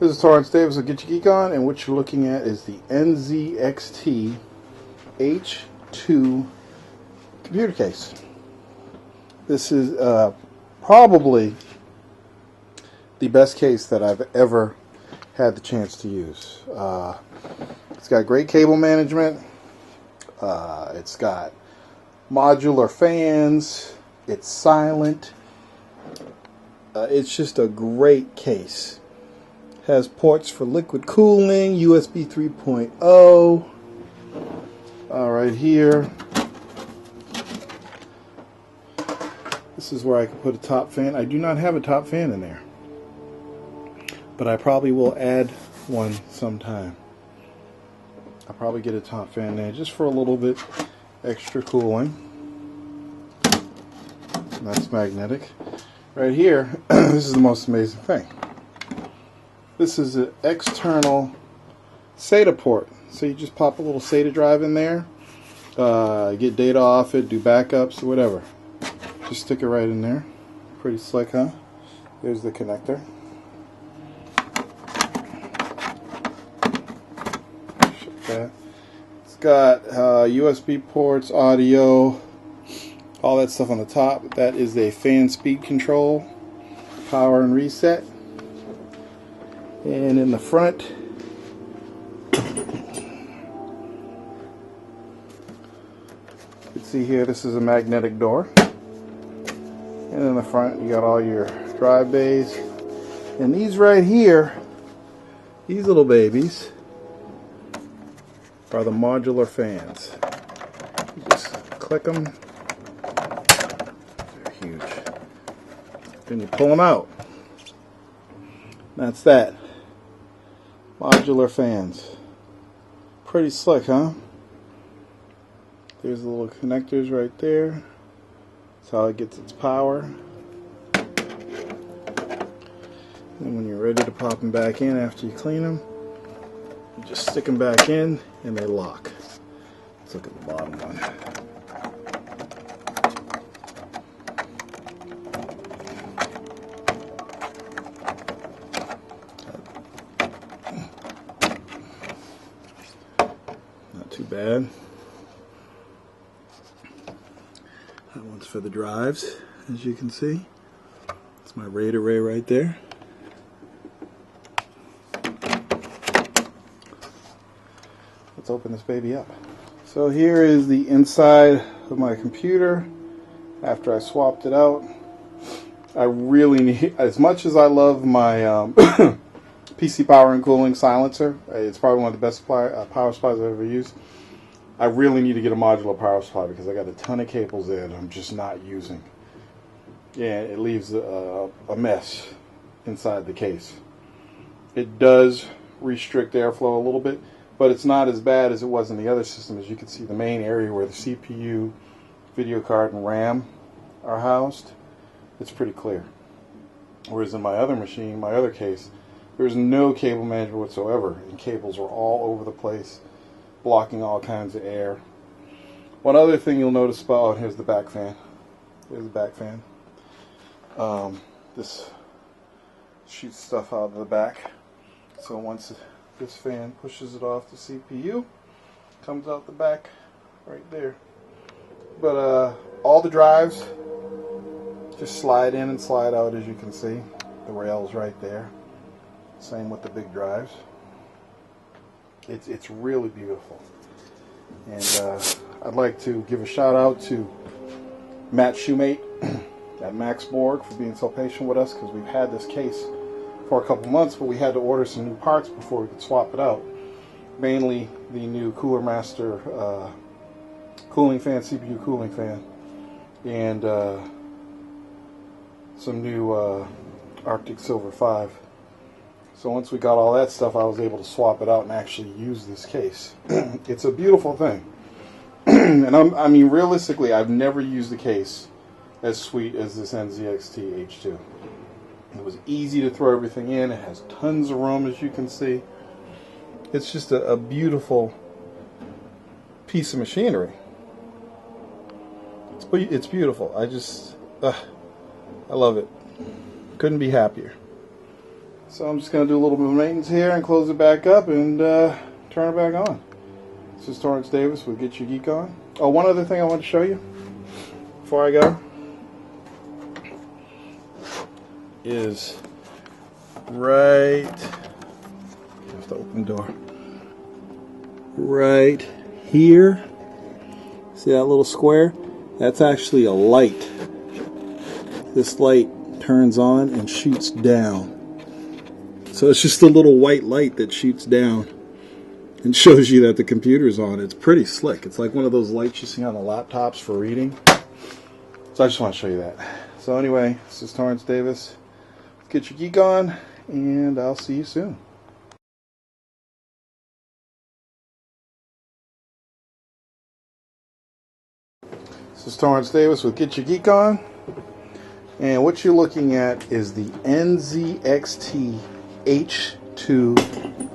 This is Torrance Davis of Get Your Geek On, and what you're looking at is the NZXT H2 computer case. This is probably the best case that I've ever had the chance to use. It's got great cable management. It's got modular fans. It's silent. It's just a great case. Has ports for liquid cooling, USB 3.0. Right here. This is where I can put a top fan. I do not have a top fan in there, but I probably will add one sometime. I'll probably get a top fan there just for a little bit extra cooling. And that's magnetic. Right here, this is the most amazing thing. This is an external SATA port. So you just pop a little SATA drive in there, get data off it, do backups, or whatever. Just stick it right in there. Pretty slick, huh? There's the connector. It's got USB ports, audio, all that stuff on the top. That is a fan speed control, power and reset. And in the front, you can see here, this is a magnetic door. And in the front, you got all your drive bays. And these right here, these little babies, are the modular fans. You just click them. They're huge. Then you pull them out. That's that. Modular fans. Pretty slick, huh? There's the little connectors right there. That's how it gets its power. And when you're ready to pop them back in after you clean them, you just stick them back in and they lock. Let's look at the bottom one. Not too bad. That one's for the drives, as you can see. It's my RAID array right there. Let's open this baby up. So here is the inside of my computer after I swapped it out. I really need, as much as I love my PC power and cooling silencer, it's probably one of the best power supplies I've ever used. I really need to get a modular power supply because I got a ton of cables there that I'm just not using. Yeah, it leaves a mess inside the case. It does restrict airflow a little bit, but it's not as bad as it was in the other system. As you can see, the main area where the CPU, video card, and RAM are housed, it's pretty clear. Whereas in my other machine, my other case, there's no cable management whatsoever, and cables are all over the place, blocking all kinds of air. One other thing you'll notice about, here's the back fan. There's the back fan. This shoots stuff out of the back. So once this fan pushes it off the CPU, comes out the back right there. But all the drives just slide in and slide out, as you can see. The rail's right there. Same with the big drives. It's really beautiful. And I'd like to give a shout out to Matt Shoemate at Max Borg for being so patient with us, because we've had this case for a couple months, but we had to order some new parts before we could swap it out. Mainly the new Cooler Master cooling fan, CPU cooling fan, and some new Arctic Silver 5. So once we got all that stuff, I was able to swap it out and actually use this case. It's a beautiful thing. And I mean, realistically, I've never used a case as sweet as this NZXT H2. It was easy to throw everything in. It has tons of room, as you can see. It's just a beautiful piece of machinery. It's beautiful. I love it. Couldn't be happier. So I'm just going to do a little bit of maintenance here and close it back up and turn it back on. This is Torrance Davis with Get Your Geek On. Oh, one other thing I want to show you before I go is right, I have to open the door, right here. See that little square? That's actually a light. This light turns on and shoots down. So it's just a little white light that shoots down and shows you that the computer's on. It's pretty slick. It's like one of those lights you see on the laptops for reading. So I just want to show you that. So anyway, this is Torrance Davis. Get your geek on, and I'll see you soon. This is Torrance Davis with Get Your Geek On. And what you're looking at is the NZXT H2